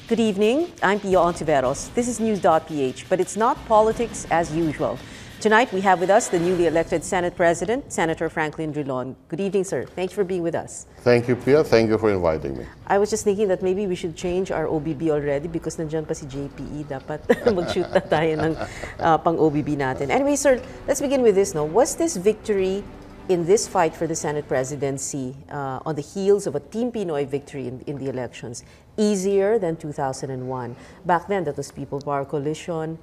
Good evening. I'm Pio Ontiveros. This is News.PH, but it's not politics as usual. Tonight we have with us the newly elected Senate President, Senator Franklin Drillon. Good evening, sir. Thanks for being with us. Thank you, Pia. Thank you for inviting me. I was just thinking that maybe we should change our OBB already because nandiyan pa si JPE. Dapat mag-shoot na tayo ng pang-OBB natin. Anyway, sir, let's begin with this. No? Was this victory in this fight for the Senate presidency on the heels of a Team Pinoy victory in the elections easier than 2001? Back then, that was People Power Coalition.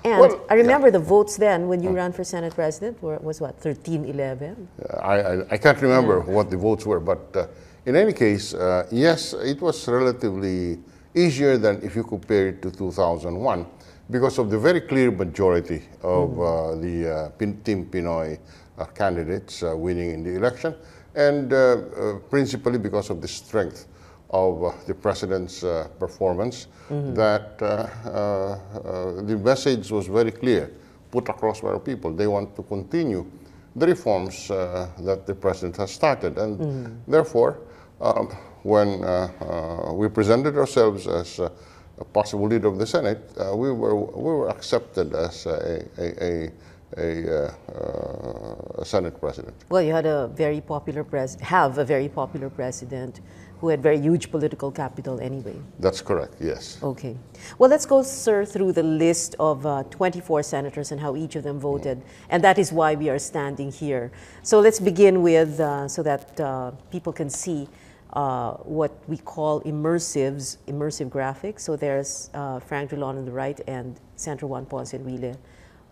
And well, I remember the votes then when you ran for Senate President was what, 13-11? I can't remember what the votes were, but in any case, yes, it was relatively easier than if you compare it to 2001 because of the very clear majority of the Team Pinoy candidates winning in the election, and principally because of the strength of the President's performance, that the message was very clear, put across by our people. They want to continue the reforms that the President has started. And therefore, when we presented ourselves as a possible leader of the Senate, we were accepted as a Senate President. Well, you had a very popular president who had very huge political capital anyway. That's correct, yes. Okay. Well, let's go, sir, through the list of 24 senators and how each of them voted. And that is why we are standing here. So let's begin with, so that people can see what we call immersive graphics. So there's Frank Drillon on the right and Senator Juan Ponce Enrile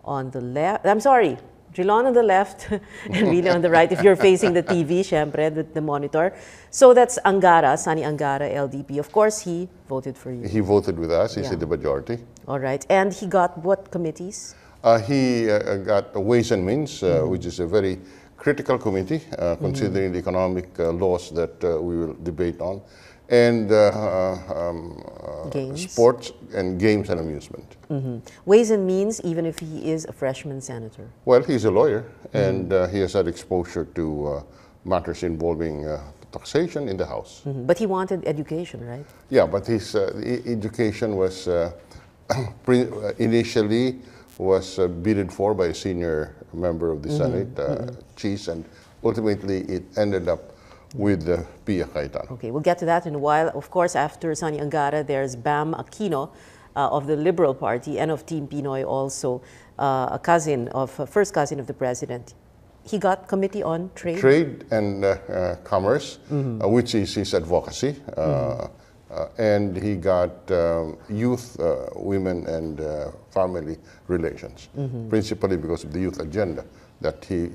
on the left. I'm sorry, Drillon on the left and Enrile on the right. If you're facing the TV, syempre, the monitor. So that's Angara, Sani Angara, LDP. Of course, he voted for you. He voted with us. He's in the majority. All right. And he got what committees? He got Ways and Means, which is a very critical committee, considering the economic laws that we will debate on, and sports and games and amusement. Ways and Means, even if he is a freshman senator? Well, he's a lawyer, and he has had exposure to matters involving taxation in the House. But he wanted education, right? Yeah, but his education was initially was bidded for by a senior member of the Senate, Cheese, and ultimately it ended up with Pia Cayetano. Okay, we'll get to that in a while. Of course, after Sani Angara, there's Bam Aquino of the Liberal Party and of Team Pinoy also, a first cousin of the President. He got Committee on Trade? Trade and Commerce, which is his advocacy. And he got youth, women, and family relations, principally because of the youth agenda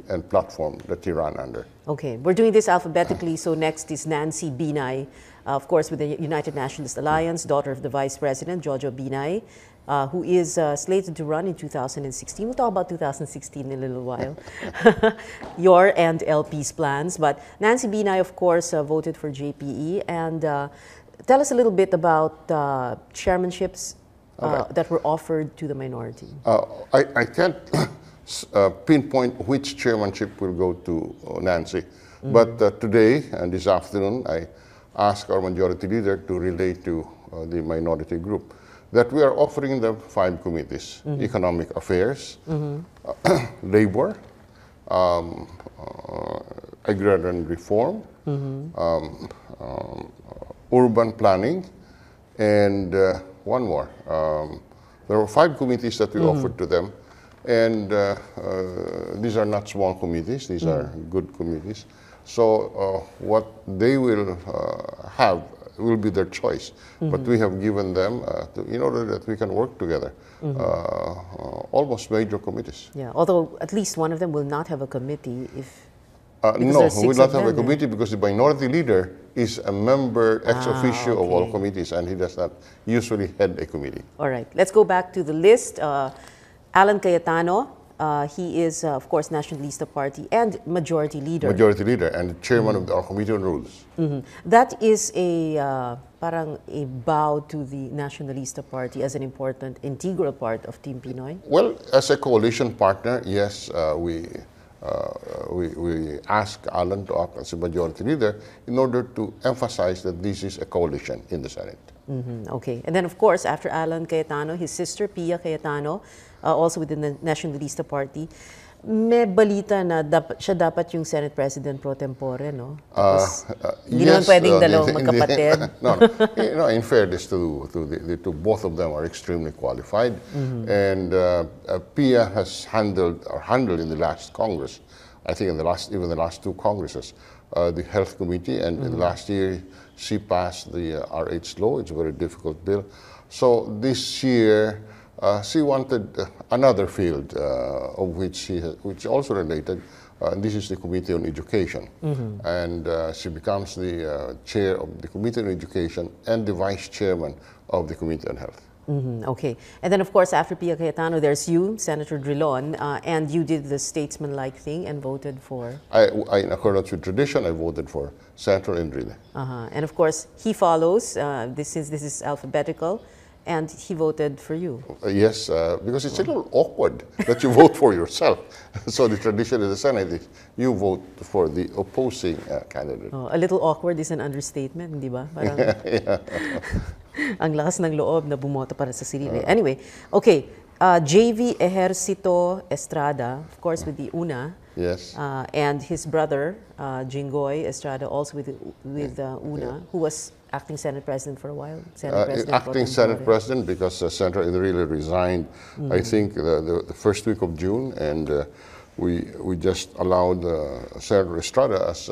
and platform that he ran under. Okay, we're doing this alphabetically. So next is Nancy Binay, of course, with the United Nationalist Alliance, daughter of the Vice President, Jojo Binay, who is slated to run in 2016. We'll talk about 2016 in a little while. Your and LP's plans. But Nancy Binay, of course, voted for JPE. And tell us a little bit about chairmanships that were offered to the minority. I can't pinpoint which chairmanship will go to Nancy, but today and this afternoon I asked our majority leader to relay to the minority group that we are offering them 5 committees: Economic Affairs, Labor, Agrarian Reform, Urban Planning, and one more. There were 5 committees that we offered to them, and these are not small committees, these are good committees. So what they will have will be their choice, but we have given them, in order that we can work together, almost major committees. Yeah, although at least one of them will not have a committee if... No, we will not have a committee because the minority leader is a member ex officio of all committees, and he does not usually head a committee. All right, let's go back to the list. Alan Cayetano, he is, of course, Nationalista Party and Majority Leader. Majority Leader and Chairman of our Committee on Rules. That is parang a bow to the Nationalista Party as an important, integral part of Team Pinoy? Well, as a coalition partner, yes, we asked Alan to act as a majority leader in order to emphasize that this is a coalition in the Senate. Okay. And then, of course, after Alan Cayetano, his sister, Pia Cayetano, also within the Nationalista Party, may balita na siya dapat yung Senate President pro tempore, no? Tapos, hindi naman pwedeng dalawang magkapatid. No, in fairness to both of them are extremely qualified. And Pia has handled in the last Congress, I think even the last two Congresses, the Health Committee, and last year she passed the RH law. It's a very difficult bill. So this year, she wanted another field of which also related. This is the Committee on Education. And she becomes the chair of the Committee on Education and the vice chairman of the Committee on Health. Okay. And then, of course, after Pia Cayetano, there's you, Senator Drillon, and you did the statesman-like thing and voted for? In accordance with tradition, I voted for Senator Enrile. And, of course, he follows, since this is alphabetical, and he voted for you. Yes, because it's a little awkward that you vote for yourself. So the tradition in the Senate is you vote for the opposing candidate. A little awkward is an understatement, di ba? Parang, ang lakas ng loob na bumoto para sa sarili. Anyway, okay. JV Ejercito Estrada, of course, with the UNA. Yes. And his brother, Jinggoy Estrada, also with UNA, who was acting Senate President for a while. Acting Senate President because Senator Enrile resigned, I think, the first week of June, and we just allowed Senator Estrada as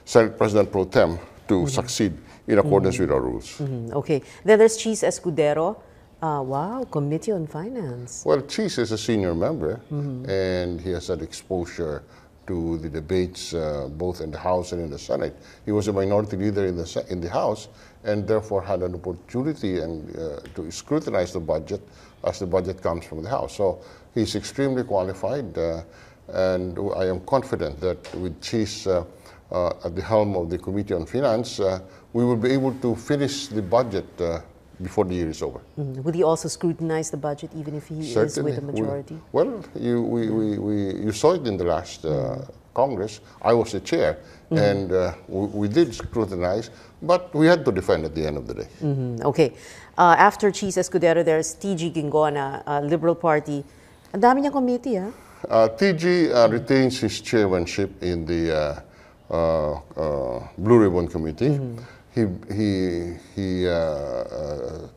Senate President pro tem to succeed in accordance with our rules. Okay. Then there's Cheese Escudero. Wow, Committee on Finance. Well, Cheese is a senior member, and he has had exposure to the debates both in the House and in the Senate. He was a minority leader in the House, and therefore had an opportunity to scrutinize the budget as the budget comes from the House. So he's extremely qualified, and I am confident that with Cheese at the helm of the Committee on Finance, we will be able to finish the budget before the year is over. Will he also scrutinize the budget even if he is with the majority? You saw it in the last Congress. I was the chair, and we did scrutinize, but we had to defend at the end of the day. Okay. After Cheese Escudero, there's TG Gingona, Liberal Party. Ang dami niyang committee, ha? TG retains his chairmanship in the Blue Ribbon Committee. He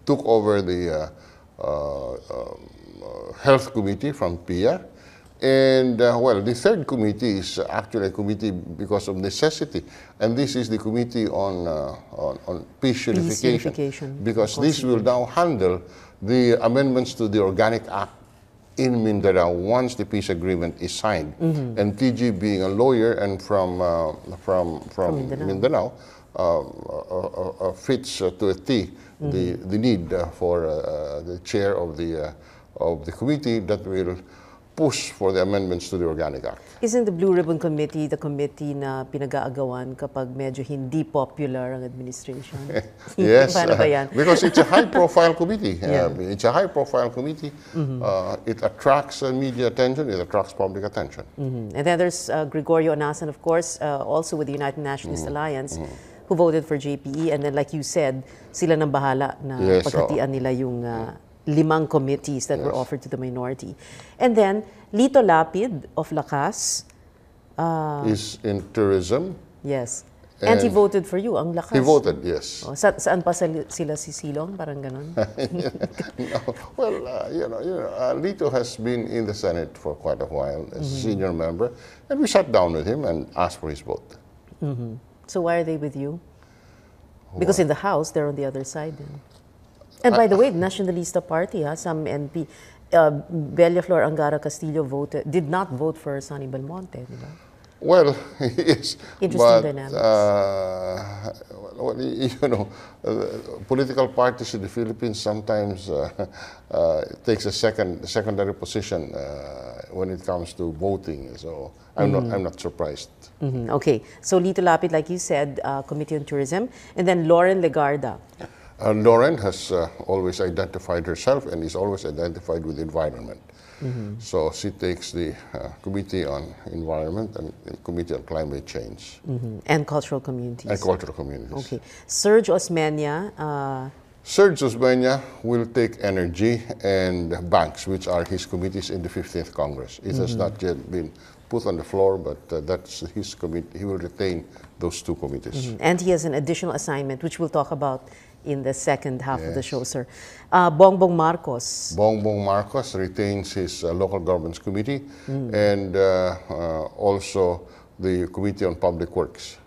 took over the Health Committee from Pia. And, well, the third committee is actually a committee because of necessity. And this is the Committee on Peace Unification. Because this will now handle the amendments to the Organic Act in Mindanao once the peace agreement is signed. And TG, being a lawyer and from Mindanao, fits to a T the need for the chair of the committee that will push for the amendments to the Organic Act. Isn't the Blue Ribbon Committee the committee na pinag-aagawan kapag medyo hindi popular ang administration? Yes, Paano ba yan? because it's a high-profile committee. It's a high-profile committee. It attracts media attention. It attracts public attention. And then there's Gregorio Anasan, of course, also with the United Nationalist Alliance, who voted for JPE. And then, like you said, sila nang bahala na paghatian nila yung 5 committees that were offered to the minority. And then, Lito Lapid of Lakas. Is in tourism. Yes. And he voted for you, ang Lakas. He voted, yes. Oh, saan pa sila sisilong? Parang ganon? No. Well, Lito has been in the Senate for quite a while as a senior member, and we sat down with him and asked for his vote. So why are they with you? Because in the House, they're on the other side then. And by the way, the Nationalista Party, some NP, Bella Flor Angara Castillo did not vote for Sonny Belmonte, di ba? Well, yes. Interesting dynamics. Political parties in the Philippines sometimes takes a secondary position when it comes to voting. So I'm not surprised. Okay. So Lito Lapid, like you said, Committee on Tourism, and then Lauren Legarda. Lauren has always identified herself and is always identified with the environment. So she takes the Committee on Environment and the Committee on Climate Change. And Cultural Communities. And Cultural Communities. Okay. Serge Osmeña, Serge Osmeña will take energy and banks, which are his committees in the 15th Congress. It has not yet been put on the floor, but that's his committee. He will retain those two committees. And he has an additional assignment, which we'll talk about in the second half of the show, sir. Bongbong Marcos. Bongbong Marcos retains his local governments committee and also the Committee on Public Works.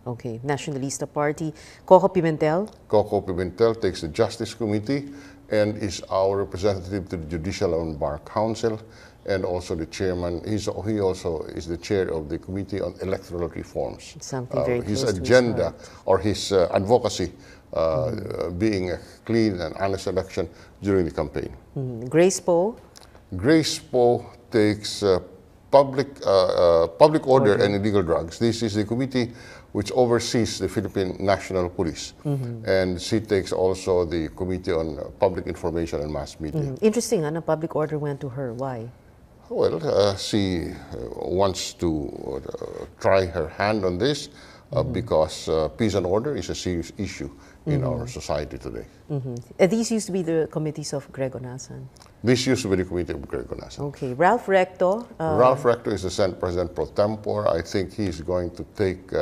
Okay, Nationalista Party. Coco Pimentel. Coco Pimentel takes the Justice Committee and is our representative to the Judicial and Bar Council, and also the chairman. He also is the chair of the Committee on Electoral Reforms. Something very his close to agenda or his advocacy being a clean and honest election during the campaign. Grace Poe. Grace Poe takes public order and illegal drugs. This is the committee which oversees the Philippine National Police. And she takes also the Committee on Public Information and Mass Media. Interesting, ano? Public order went to her. Why? Well, she wants to try her hand on this because peace and order is a serious issue in our society today. These used to be the committees of Greg Onasan. This used to be the Committee of Greg Onasan. Okay, Ralph Recto. Ralph Recto is the Senate President pro tempore. I think he's going to take,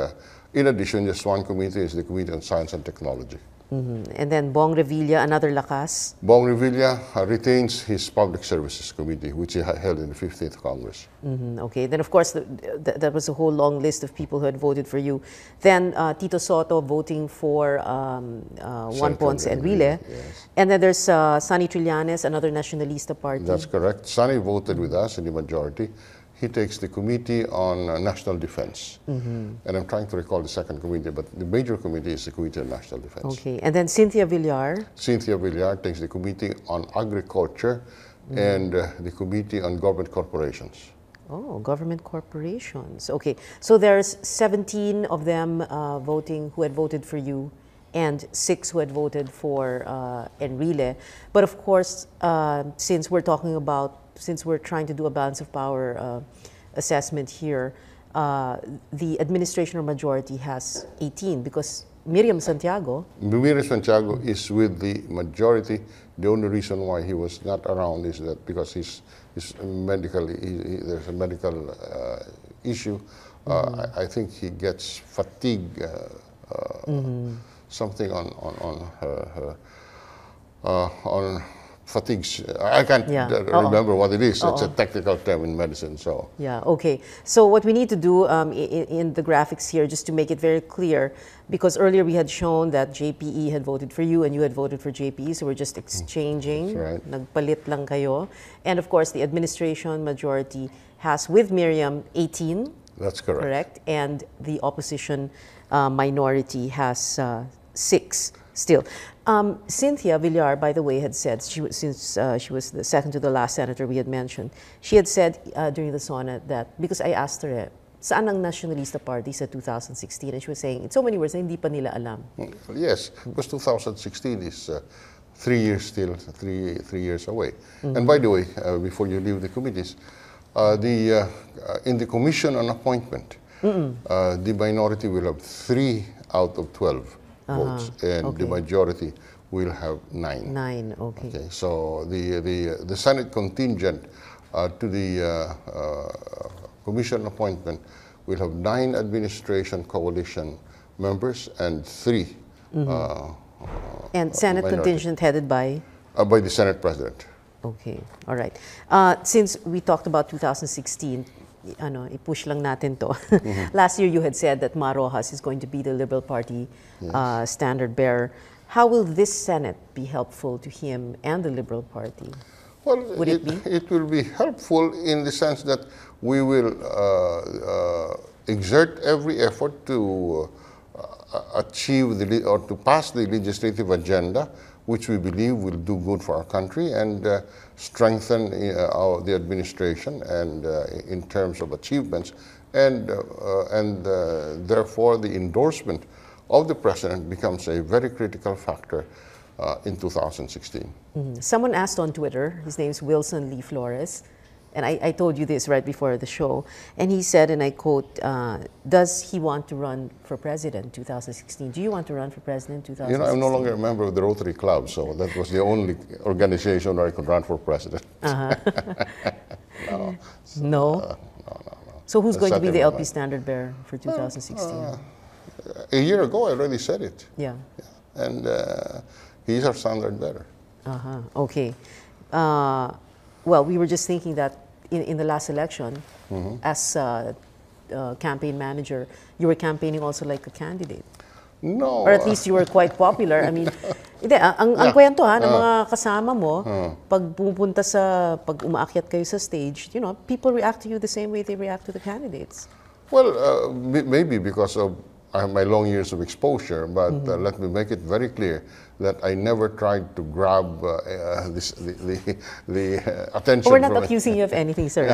in addition, just one committee is the Committee on Science and Technology. And then Bong Revilla, another lakas. Bong Revilla retains his Public Services Committee, which he held in the 15th Congress. Okay, then of course that was a whole long list of people who had voted for you. Then Tito Soto voting for Juan Ponce Enrile. Yes. And then there's Sonny Trillanes, another Nationalista Party. That's correct. Sonny voted with us in the majority. He takes the Committee on National Defense. And I'm trying to recall the second committee, but the major committee is the Committee on National Defense. Okay, and then Cynthia Villar. Cynthia Villar takes the Committee on Agriculture and the Committee on Government Corporations. Oh, government corporations. Okay, so there's 17 of them who had voted for you, and 6 who had voted for Enrile. But of course, since we're trying to do a balance of power assessment here, the administration or majority has 18 because Miriam Santiago. Miriam Santiago is with the majority. The only reason why he was not around is that because he's medically, there's a medical issue. I think he gets fatigue, something on fatigues. I can't remember what it is. It's a technical term in medicine. So yeah, okay. So what we need to do in the graphics here, just to make it very clear, because earlier we had shown that JPE had voted for you and you had voted for JPE, so we're just exchanging. That's right. Nagpalit lang kayo. And of course, the administration majority has with Miriam 18. That's correct. Correct. And the opposition minority has 6 still. Cynthia Villar, by the way, had said, since she was the second to the last senator we had mentioned, she had said during the SONA that, because I asked her, saan ang Nationalista Party sa 2016? And she was saying, in so many words, hindi pa nila alam. Yes, because 2016 is 3 years still, three years away. And by the way, before you leave the committees, in the Commission on Appointment, the minority will have 3 out of 12 votes, and the majority will have 9. 9, okay. So the Senate contingent to the Commission appointment will have 9 administration coalition members and 3 and Senate minority. Contingent headed by? By the Senate President. Okay, all right. Since we talked about 2016, i-push lang natin to. Last year you had said that Ma Rojas is going to be the Liberal Party standard bearer. How will this Senate be helpful to him and the Liberal Party? Well, Would it be? It will be helpful in the sense that we will exert every effort to achieve or to pass the legislative agenda, which we believe will do good for our country and strengthen the administration and in terms of achievements, and therefore the endorsement of the President becomes a very critical factor in 2016. Someone asked on Twitter, his name is Wilson Lee Flores, and I told you this right before the show, and he said, and I quote, does he want to run for president 2016? Do you want to run for president 2016? You know, I'm no longer a member of the Rotary Club, so that was the only organization where I could run for president. No. No? So who's going to be the LP standard bearer for 2016? A year ago, I already said it. Yeah. And he's our standard bearer. Okay. Well, we were just thinking that in the last election, as campaign manager, you were campaigning also like a candidate. No. Or at least you were quite popular. I mean, hindi, ang kwento ng mga kasama mo, pag pupunta pag umaakyat kayo sa stage, you know, people react to you the same way they react to the candidates. Well, maybe because of my long years of exposure, but let me make it very clear that I never tried to grab the attention. But we're not accusing you of anything, sir.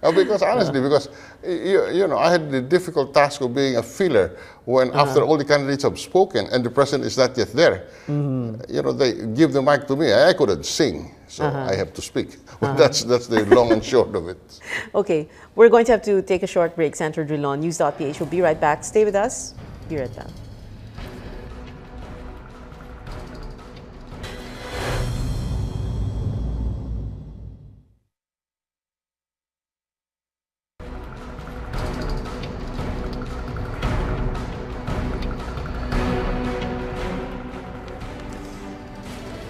No, because honestly, because you know, I had the difficult task of being a filler when after all the candidates have spoken and the president is not yet there. You know, they give the mic to me. I couldn't sing, so I have to speak. That's the long and short of it. Okay, we're going to have to take a short break. Senator Drillon, News.PH. We'll be right back. Stay with us. Be right back.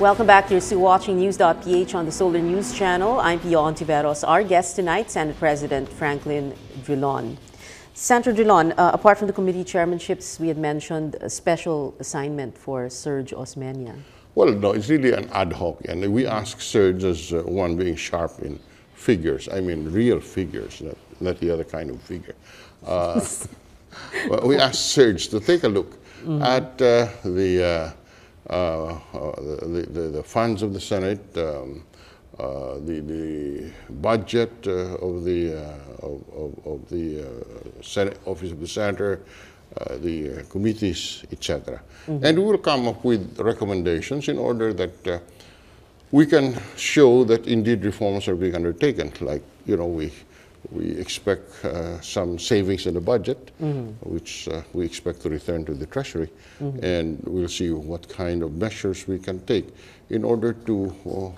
Welcome back. You're still watching News.PH on the Solar News Channel. I'm Pio Ontiveros. Our guest tonight, Senate President Franklin Drillon. Senator Drillon, apart from the committee chairmanships, we had mentioned a special assignment for Serge Osmeña. Well, no, it's really an ad hoc, and we ask Serge as one being sharp in figures. I mean, real figures, not the other kind of figure. Well, we asked Serge to take a look at the funds of the Senate, the budget of the Senate Office of the Senator, the committees, etc. And we will come up with recommendations in order that we can show that indeed reforms are being undertaken. Like, you know, we expect some savings in the budget, which we expect to return to the Treasury, and we'll see what kind of measures we can take in order to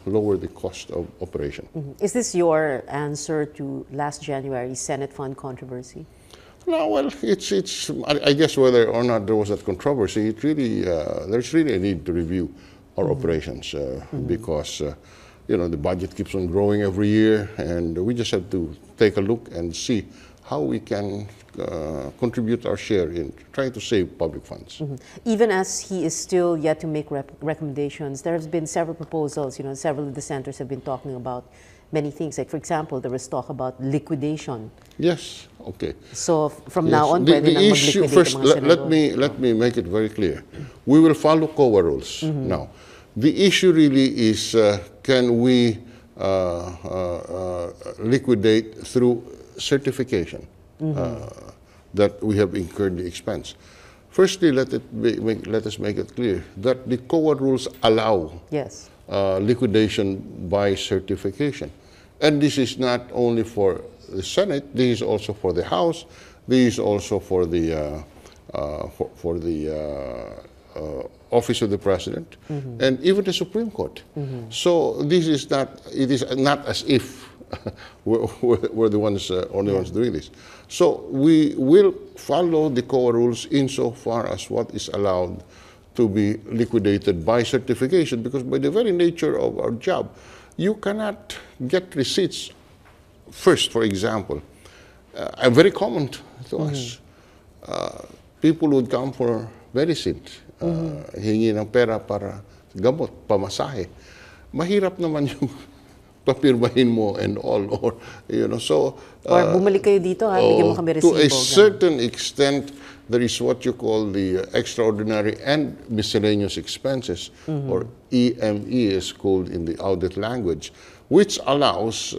lower the cost of operation. Is this your answer to last January's Senate fund controversy? No, well, it's. I guess whether or not there was that controversy, it really there's really a need to review our operations because you know, the budget keeps on growing every year, and we just have to take a look and see how we can contribute our share in trying to save public funds. Even as he is still yet to make recommendations, there has been several proposals. You know, several of the senators have been talking about many things. Like, for example, there was talk about liquidation. Yes. Okay. So from now on, the issue first. Let me make it very clear. We will follow COA rules now. The issue really is, can we liquidate through certification that we have incurred the expense? Firstly, let us make it clear that the COA rules allow liquidation by certification. And this is not only for the Senate, this is also for the House, this is also for the Office of the President, and even the Supreme Court. So this is not, it is not as if we're the ones, only ones doing this. So we will follow the COA rules insofar as what is allowed to be liquidated by certification, because by the very nature of our job, you cannot get receipts first, for example. Very common to us. People would come for medicine, hingi ng pera para gamot, pamasahe. Mahirap naman yung papirmahin mo and all, or you know, so or bumalik kayo dito, bigyan mo kami resibo. To a certain extent, there is what you call the extraordinary and miscellaneous expenses, or EME is called in the audit language, which allows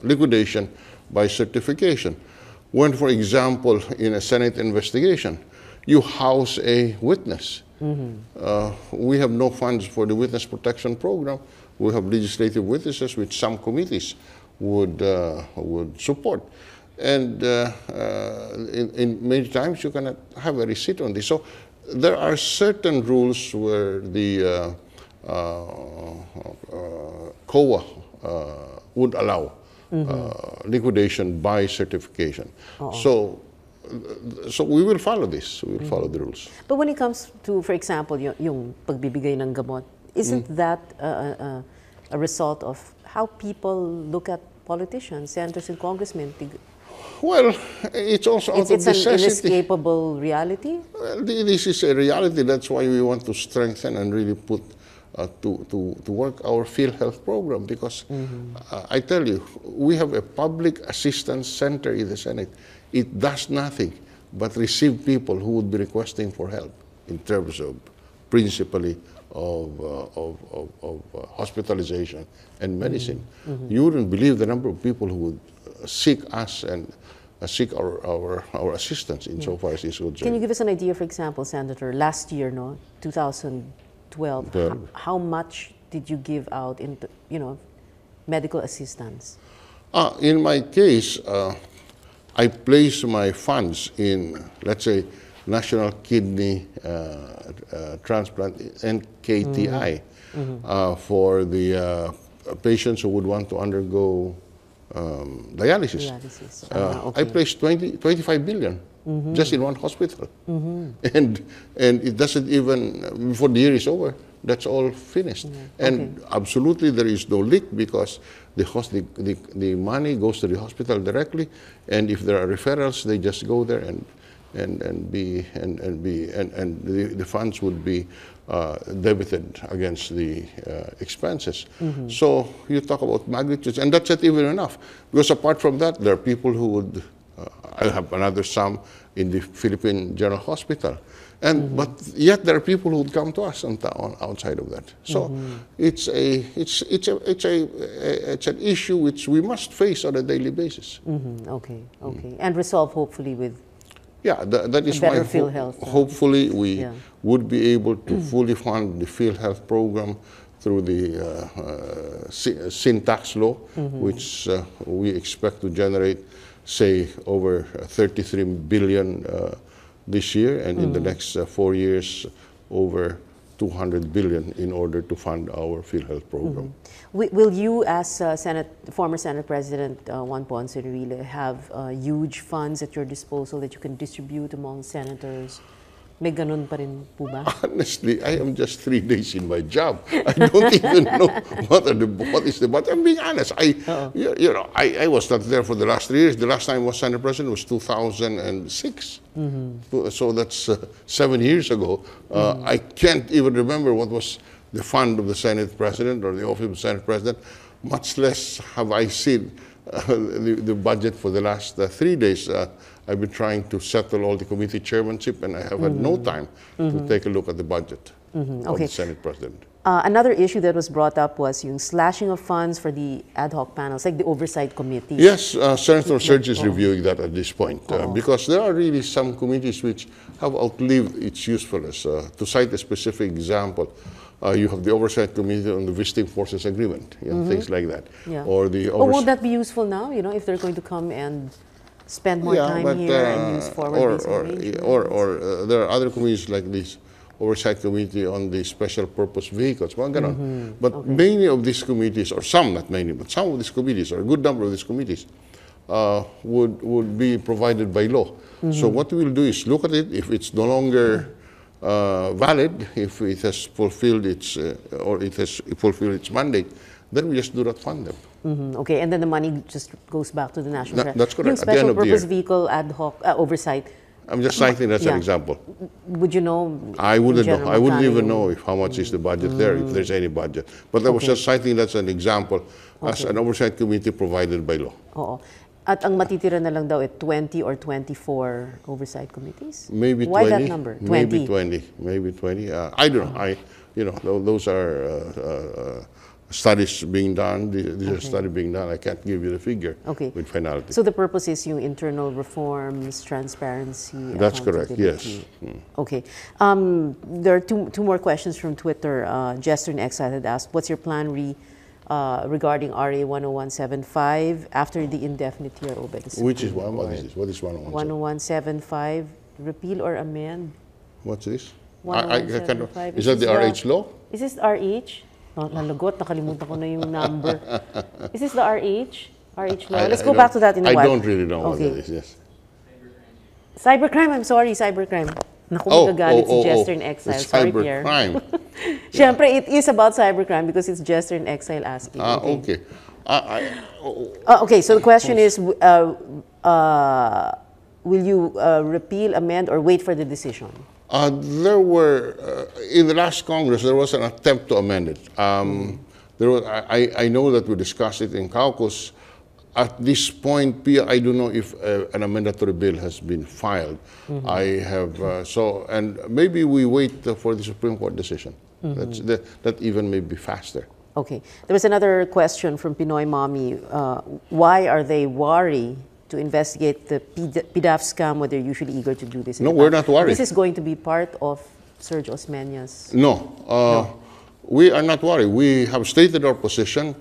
liquidation by certification. When, for example, in a Senate investigation, you house a witness. We have no funds for the witness protection program. We have legislative witnesses which some committees would support. And in many times you cannot have a receipt on this. So there are certain rules where the COA would allow liquidation by certification. So we will follow this. We will follow the rules. But when it comes to, for example, yung pagbibigay ng gamot, isn't that a result of how people look at politicians, senators, and congressmen? Well, it's also out of necessity. It's an inescapable reality? Well, this is a reality. That's why we want to strengthen and really put to work our field health program, because I tell you, we have a public assistance center in the Senate. It does nothing but receive people who would be requesting for help in terms of principally of hospitalization and medicine. You wouldn't believe the number of people who would seek us and seek our assistance insofar as is concerned. Can you give us an idea, for example, Senator, last year, 2012, how much did you give out in, medical assistance? In my case, I place my funds in, let's say, National Kidney Transplant, NKTI, for the patients who would want to undergo dialysis. I placed 25 billion just in one hospital. And it doesn't even, before the year is over, that's all finished. And absolutely there is no leak, because the money goes to the hospital directly, and if there are referrals, they just go there and the funds would be debited against the expenses. So you talk about magnitudes, and that's not even enough, because apart from that, there are people who would, I have another sum in the Philippine General Hospital, and but yet there are people who would come to us outside of that. So it's an issue which we must face on a daily basis. And resolve hopefully with. Yeah, that is why hopefully we would be able to fully fund the field health program through the sin tax law, which we expect to generate, say, over 33 billion this year, and in the next 4 years, over 200 billion in order to fund our field health program. Will you, as former Senate President Juan Ponce Enrile, have huge funds at your disposal that you can distribute among senators? May ganun pa rin po ba? Honestly, I am just 3 days in my job. I don't even know what is the budget. I'm being honest. I was not there for the last 3 years. The last time I was Senate President was 2006. So that's 7 years ago. I can't even remember what was the fund of the Senate President or the office of the Senate President. Much less have I seen the budget for the last 3 days. I've been trying to settle all the committee chairmanship, and I have had no time to take a look at the budget of the Senate President. Another issue that was brought up was yung slashing of funds for the ad hoc panels, like the oversight committee. Yes, Senator Serge is reviewing that at this point, because there are really some committees which have outlived its usefulness. To cite a specific example, you have the Oversight Committee on the Visiting Forces Agreement, things like that. Or the will that be useful now, if they're going to come and spend more time here and use forward these or there are other committees like this Oversight Committee on the Special Purpose Vehicles. But many of these committees, or some, not many, but some of these committees, or a good number of these committees, would be provided by law. So what we will do is look at it. If it's no longer valid, if it has fulfilled its its mandate, then we just do not fund them. And then the money just goes back to the national. That's correct. Yung special purpose vehicle ad hoc oversight. I'm just citing that as an example. Would you know? I wouldn't know. I wouldn't even know how much is the budget there, if there's any budget. But I was just citing that as an example, as an oversight committee provided by law. At ang matitira na lang daw 20 or 24 oversight committees? Maybe 20. Why that number? 20? Maybe 20. I don't know. Those are studies being done. These are studies being done. I can't give you the figure with finality. So the purpose is yung internal reforms, transparency, That's correct, accountability. yes. Okay. There are two more questions from Twitter. Jester in Exile had asked, what's your plan regarding RA 10175 after the indefinite TRO by the Supreme Which is Court? what is this? What is 101? 10175, repeal or amend? What's this? I cannot, 10175. is that the RH law? Is this RH? Oh, nalagot, nakalimutan ko na yung number. Is this the RH? RH law? Let's go back to that in a while. I don't really know what that is, yes. Cybercrime, I'm sorry, cybercrime. Naku, magagalit si Jester in Exile. Sorry, Pierre. Cybercrime. Siyempre, it is about cybercrime because it's Jester in Exile asking. Okay. Okay, so the question is, will you repeal, amend, or wait for the decision? There were, in the last Congress, there was an attempt to amend it. I know that we discussed it in caucus. At this point, I don't know if an amendatory bill has been filed. I have, and maybe we wait for the Supreme Court decision. That even may be faster. Okay. There was another question from Pinoy Mommy. Why are they worried to investigate the PDAF scam when they're usually eager to do this? No, we're not worried. This is going to be part of Serge Osmeña's... No. We are not worried. We have stated our position.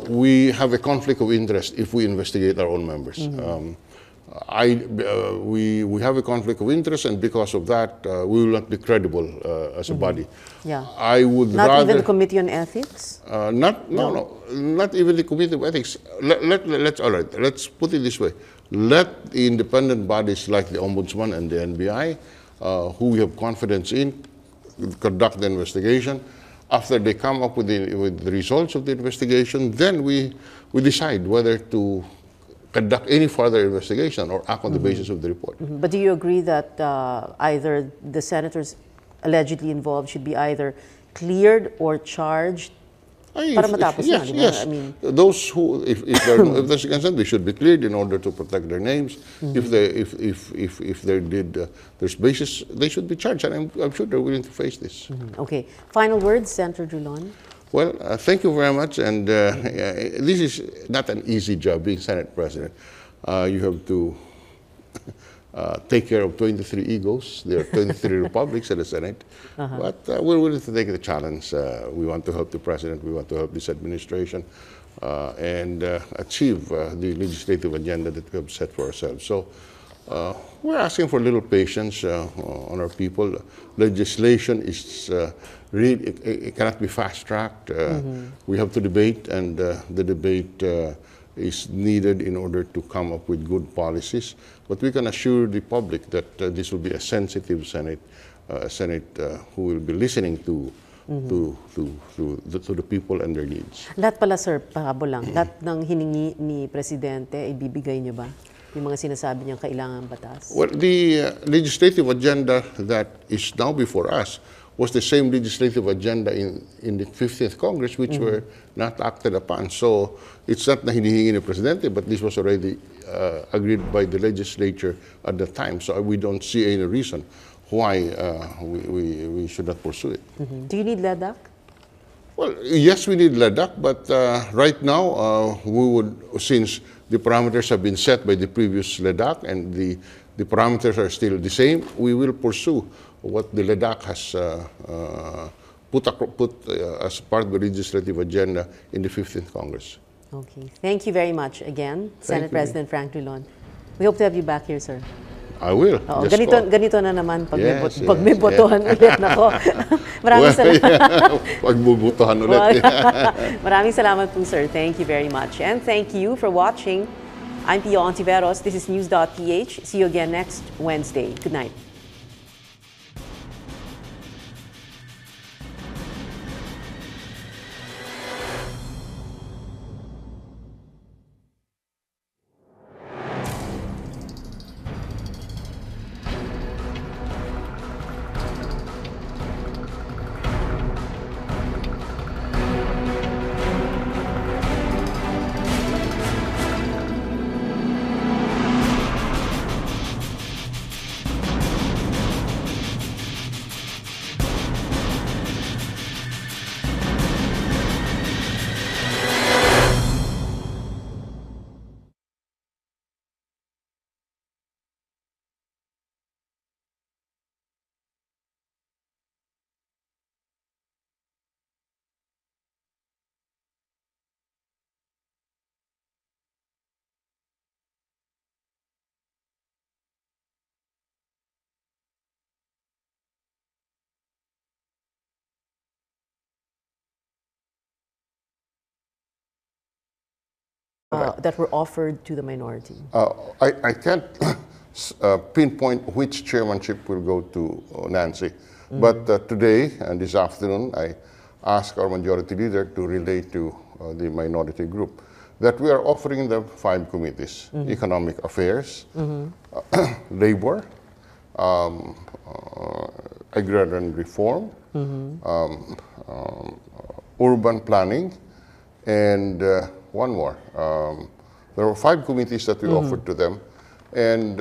We have a conflict of interest if we investigate our own members. We have a conflict of interest, and because of that, we will not be credible as a body. Yeah. I would not rather... Not even the Committee on Ethics? Not even the Committee of Ethics. All right, let's put it this way. Let the independent bodies like the Ombudsman and the NBI, who we have confidence in, conduct the investigation. After they come up with the results of the investigation, then we decide whether to conduct any further investigation or act on the basis of the report. But do you agree that either the senators allegedly involved should be either cleared or charged para matapos yes, na, yes. I mean, those who, if there's consent, they should be cleared in order to protect their names. If they did, there's basis, they should be charged, and I'm sure they're willing to face this. Okay. Final words, Senator Drillon. Well, thank you very much. And this is not an easy job, being Senate President. You have to take care of 23 egos. There are 23 republics in the Senate. But we're willing to take the challenge. We want to help the President. We want to help this administration and achieve the legislative agenda that we have set for ourselves. So we're asking for a little patience on our people. Legislation is really, it cannot be fast-tracked. We have to debate, and the debate is needed in order to come up with good policies. But we can assure the public that this will be a sensitive Senate, a Senate who will be listening to the people and their needs. Lahat pala, sir, pahabol lang. Lahat ng hiningi ni Presidente, ibibigay niyo ba? Yung mga sinasabi niyang kailangan batas? Well, the legislative agenda that is now before us was the same legislative agenda in the 15th Congress, which were not acted upon. So it's not na hinihingi ni Presidente, but this was already agreed by the legislature at the time. So we don't see any reason why we should not pursue it. Do you need LEDAC? Well, yes, we need LEDAC, but right now, we would, since the parameters have been set by the previous LEDAC and the parameters are still the same, we will pursue what the LEDAC has put as part of the legislative agenda in the 15th Congress. Okay. Thank you very much again, Senate President Frank Drillon. We hope to have you back here, sir. I will. Ganito na naman pag may botohan ulit. Nako. Maraming salamat. Pag bubutohan ulit. Maraming salamat po, sir. Thank you very much. And thank you for watching. I'm Pio Ontiveros. This is News.PH. See you again next Wednesday. Good night. that were offered to the minority? I can't pinpoint which chairmanship will go to Nancy, but today and this afternoon, I asked our majority leader to relay to the minority group that we are offering them 5 committees: economic affairs, labor, agrarian reform, urban planning, and one more. There were 5 committees that we offered to them, and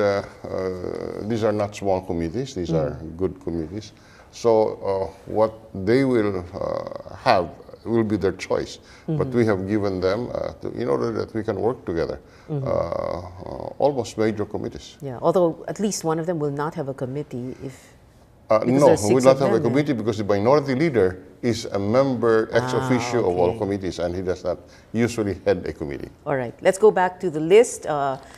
these are not small committees, these are good committees. So what they will have will be their choice, but we have given them, in order that we can work together, almost major committees. Yeah, although at least one of them will not have a committee if... No, we will not have a committee because the minority leader is a member ex officio of all committees, and he does not usually head a committee. All right, let's go back to the list.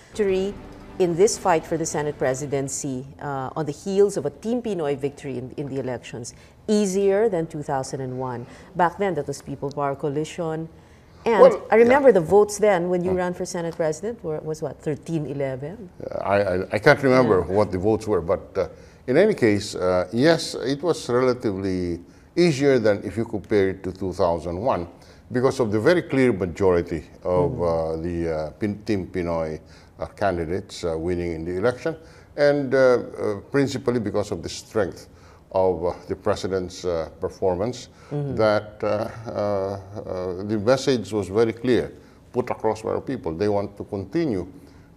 Victory in this fight for the Senate presidency on the heels of a Team Pinoy victory in the elections, easier than 2001. Back then, that was People Power Coalition. And well, I remember the votes then when you ran for Senate President was what, 13-11? I can't remember what the votes were, but in any case, yes, it was relatively easier than if you compare it to 2001 because of the very clear majority of the Team Pinoy candidates winning in the election, and principally because of the strength of the President's performance, that the message was very clear, put across by our people. They want to continue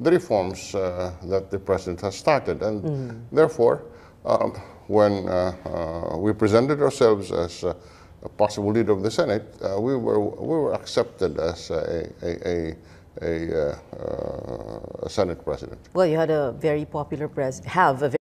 the reforms that the President has started, and therefore, when we presented ourselves as a possible leader of the Senate, we were accepted as a Senate President. Well, you had a very popular president, have a very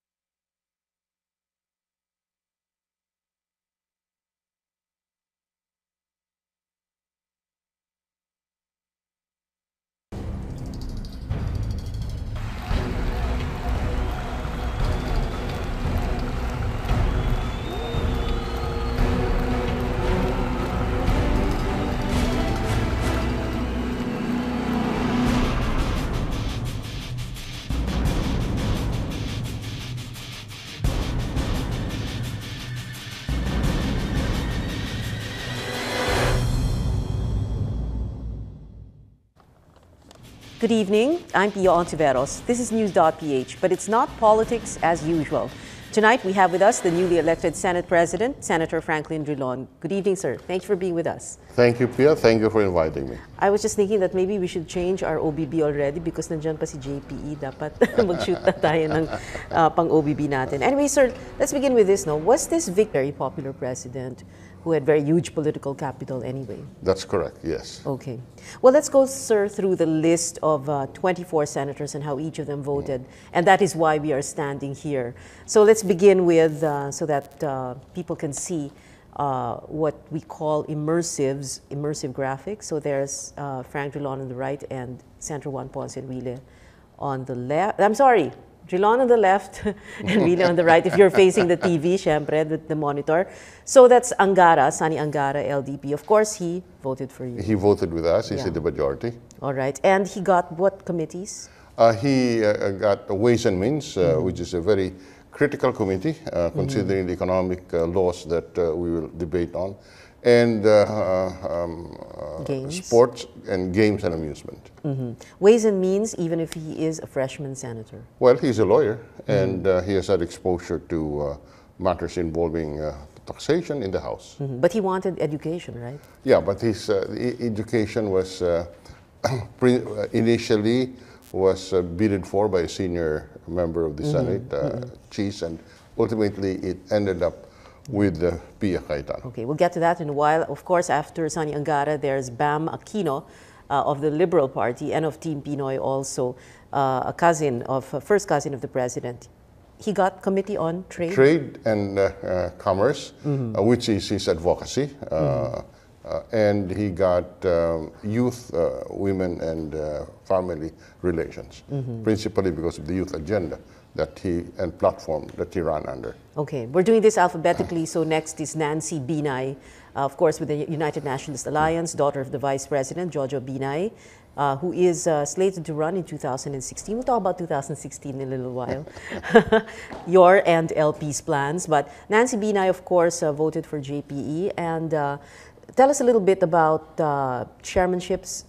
Good evening, I'm Pio Ontiveros. This is News.PH, but it's not politics as usual. Tonight we have with us the newly elected Senate President, Senator Franklin Drillon. Good evening, sir. Thank you for being with us. Thank you, Pia. Thank you for inviting me. I was just thinking that maybe we should change our OBB already because nandiyan pa si JPE. Dapat mag-shoot na tayo ng pang-OBB natin. Anyway, sir, let's begin with this. No? Was this very popular president who had very huge political capital anyway? That's correct, yes. Okay. Well, let's go, sir, through the list of 24 senators and how each of them voted. And that is why we are standing here. So let's begin with, so that people can see what we call immersive graphics. So there's Frank Drillon on the right and Senator Juan Ponce Enrile on the left. I'm sorry. Drillon on the left and Really on the right if you're facing the TV, syempre, the monitor. So that's Angara, Sani Angara, LDP. Of course, he voted for you. He voted with us. He's in the majority. All right. And he got what committees? He got Ways and Means, which is a very critical committee, considering the economic laws that we will debate on, and sports and games and amusement. Ways and Means, even if he is a freshman senator? Well, he's a lawyer, and he has had exposure to matters involving taxation in the House. But he wanted education, right? Yeah, but his education was initially was bidded for by a senior member of the Senate, Cheese, and ultimately it ended up with Pia Cayetano. Okay, we'll get to that in a while. Of course, after Sani Angara, there's Bam Aquino of the Liberal Party and of Team Pinoy also, a cousin of, first cousin of the president. He got Committee on Trade? Trade and Commerce, which is his advocacy. And he got youth, women, and family relations, principally because of the youth agenda and platform that he ran under. Okay, we're doing this alphabetically. So next is Nancy Binay, of course, with the United Nationalist Alliance, daughter of the Vice President, Jojo Binay, who is slated to run in 2016. We'll talk about 2016 in a little while. Your and LP's plans. But Nancy Binay, of course, voted for JPE. And tell us a little bit about chairmanships